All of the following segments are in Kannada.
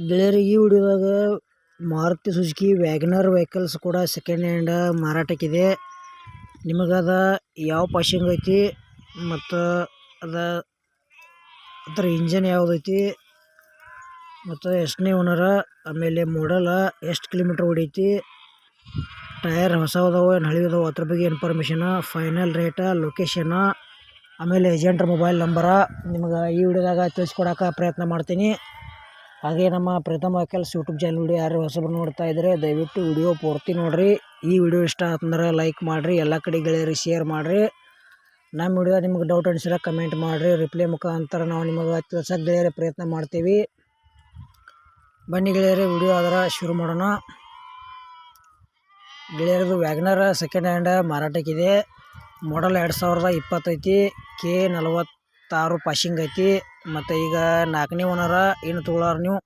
ಗೆಳೆಯರಿಗೆ ಈ ವಿಡಿಯೋದಾಗ ಮಾರುತಿ ಸುಜುಕಿ ವ್ಯಾಗನರ್ ವೆಹಿಕಲ್ಸ್ ಕೂಡ ಸೆಕೆಂಡ್ ಹ್ಯಾಂಡ್ ಮಾರಾಟಕ್ಕಿದೆ. ನಿಮಗದ ಯಾವ ಪಾಸಿಂಗ್ ಐತಿ ಮತ್ತು ಅದರ ಇಂಜನ್ ಯಾವುದೈತಿ ಮತ್ತು ಎಷ್ಟನೇ ಓನರ, ಆಮೇಲೆ ಮಾಡಲ, ಎಷ್ಟು ಕಿಲೋಮೀಟ್ರ್ ಹೊಡೈತಿ, ಟೈರ್ ಹೊಸವದಾವ ಏನು ಹಳಿವದಾವ ಅದ್ರ ಬಗ್ಗೆ ಇನ್ಫಾರ್ಮೇಷನ, ಫೈನಲ್ ರೇಟ, ಲೊಕೇಶನ, ಆಮೇಲೆ ಏಜೆಂಟ್ರ ಮೊಬೈಲ್ ನಂಬರ ನಿಮ್ಗೆ ಈ ವಿಡಿಯೋದಾಗ ತಿಳಿಸ್ಕೊಡೋಕೆ ಪ್ರಯತ್ನ ಮಾಡ್ತೀನಿ. ಹಾಗೆ ನಮ್ಮ Pritam vehicles YouTube channel video ಯಾರು ಹೊಸಬರು ನೋಡ್ತಾ ಇದ್ದರೆ ದಯವಿಟ್ಟು ವಿಡಿಯೋ ಪೂರ್ತಿ ನೋಡಿರಿ. ಈ ವಿಡಿಯೋ ಇಷ್ಟ ಆತಂದ್ರೆ ಲೈಕ್ ಮಾಡಿರಿ, ಎಲ್ಲ ಕಡೆ ಗೆಳೆಯರಿಗೆ ಶೇರ್ ಮಾಡಿರಿ. ನಮ್ಮ ವಿಡಿಯೋ ನಿಮ್ಗೆ ಡೌಟ್ ಅನಿಸಿದ್ರೆ ಕಮೆಂಟ್ ಮಾಡಿರಿ, ರಿಪ್ಲೈ ಮುಖಾಂತರ ನಾವು ನಿಮಗೆ ತಿಳ್ಸೋಕೆ ಗೆಳೆಯರೇ ಪ್ರಯತ್ನ ಮಾಡ್ತೀವಿ. ಬನ್ನಿ ಗೆಳೆಯರೇ ವಿಡಿಯೋ ಆದ್ರೆ ಶುರು ಮಾಡೋಣ. ಗೆಳೆಯರದು ವ್ಯಾಗನರ್ ಸೆಕೆಂಡ್ ಹ್ಯಾಂಡ್ ಮಾರಾಟಕ್ಕಿದೆ. ಮಾಡಲ್ 2020 ಐತಿ. K46 ಪಾಸಿಂಗ್ ಐತಿ. ಮತ್ತು ಈಗ 4ನೇ ಓನರ, ಏನು ತೊಗೊಳಾರ ನೀವು,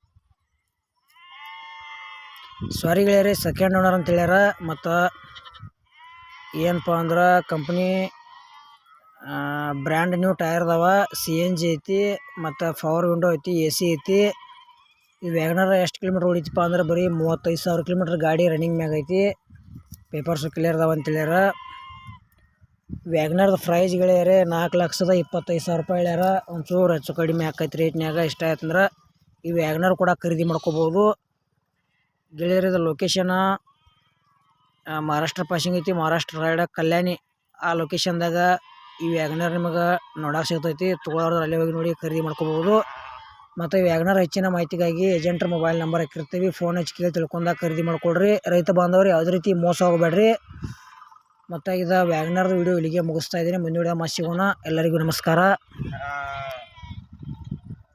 ಸಾರಿ ಗೆಳೆಯರೇ ಸೆಕೆಂಡ್ ಓನರ್ ಅಂತ ಹೇಳ್ಯಾರ. ಮತ್ತು ಏನಪ್ಪ ಅಂದ್ರೆ ಕಂಪ್ನಿ ಬ್ರ್ಯಾಂಡ್ ನ್ಯೂ ಟೈರ್ ಅದಾವ, CNG ಐತಿ, ಮತ್ತು ಪವರ್ ವಿಂಡೋ ಐತಿ, AC ಐತಿ. ಈ ವ್ಯಾಗನರ್ ಎಷ್ಟು ಕಿಲೋಮೀಟ್ರ್ ಹೊಡಿತಪ್ಪ ಅಂದ್ರೆ ಬರೀ 35,000 ಕಿಲೋಮೀಟ್ರ್ ಗಾಡಿ ರನ್ನಿಂಗ್ ಮ್ಯಾಗ ಐತಿ. ಪೇಪರ್ಸು ಕ್ಲಿಯರ್ ಅದಾವ ಅಂತ ಹೇಳ್ಯಾರ. ವ್ಯಾಗನರ್ದು ಪ್ರೈಸ್ ಗೆಳೆಯರೇ 4,25,000 ರೂಪಾಯಿ ಹೇಳ್ಯಾರ. ಒಂಚೂರು ಹೆಚ್ಚು ಕಡಿಮೆ ಆಕೈತಿ ರೇಟ್ನ್ಯಾಗ. ಇಷ್ಟ ಆಯ್ತಂದ್ರೆ ಈ ವ್ಯಾಗನರ್ ಕೂಡ ಖರೀದಿ ಮಾಡ್ಕೋಬೋದು. ಗೆಳೆಯರದ ಲೊಕೇಶನ ಮಹಾರಾಷ್ಟ್ರ ಪಾಸಿಂಗ್ ಐತಿ, ಮಹಾರಾಷ್ಟ್ರ ರೈಡ ಕಲ್ಯಾಣಿ. ಆ ಲೊಕೇಶನ್ದಾಗ ಈ ವ್ಯಾಗನರ್ ನಿಮಗೆ ನೋಡೋಕೆ ಸಿಗ್ತೈತಿ. ತೊಗೊಳೋರು ಅಲ್ಲೇ ಹೋಗಿ ನೋಡಿ ಖರೀದಿ ಮಾಡ್ಕೋಬೋದು. ಮತ್ತು ಈ ವ್ಯಾಗನರ್ ಹೆಚ್ಚಿನ ಮಾಹಿತಿಗಾಗಿ ಏಜೆಂಟ್ರ ಮೊಬೈಲ್ ನಂಬರ್ ಹಾಕಿರ್ತೀವಿ, ಫೋನ್ ಹಚ್ಚಿ ಕೇಳಿ ತಿಳ್ಕೊಂಡಾಗ ಖರೀದಿ ಮಾಡ್ಕೊಳ್ರಿ. ರೈತ ಬಾಂಧವರು ಯಾವುದೇ ರೀತಿ ಮೋಸ ಹೋಗಬೇಡ್ರಿ. ಮತ್ತು ಇದು ವ್ಯಾಗನರ್ದು ವಿಡಿಯೋ ಇಲ್ಲಿಗೆ ಮುಗಿಸ್ತಾ ಇದ್ದೀನಿ. ಮುಂದಿನ ವಿಡಿಯೋ ಮತ್ತೆ ಸಿಗೋಣ. ಎಲ್ಲರಿಗೂ ನಮಸ್ಕಾರ.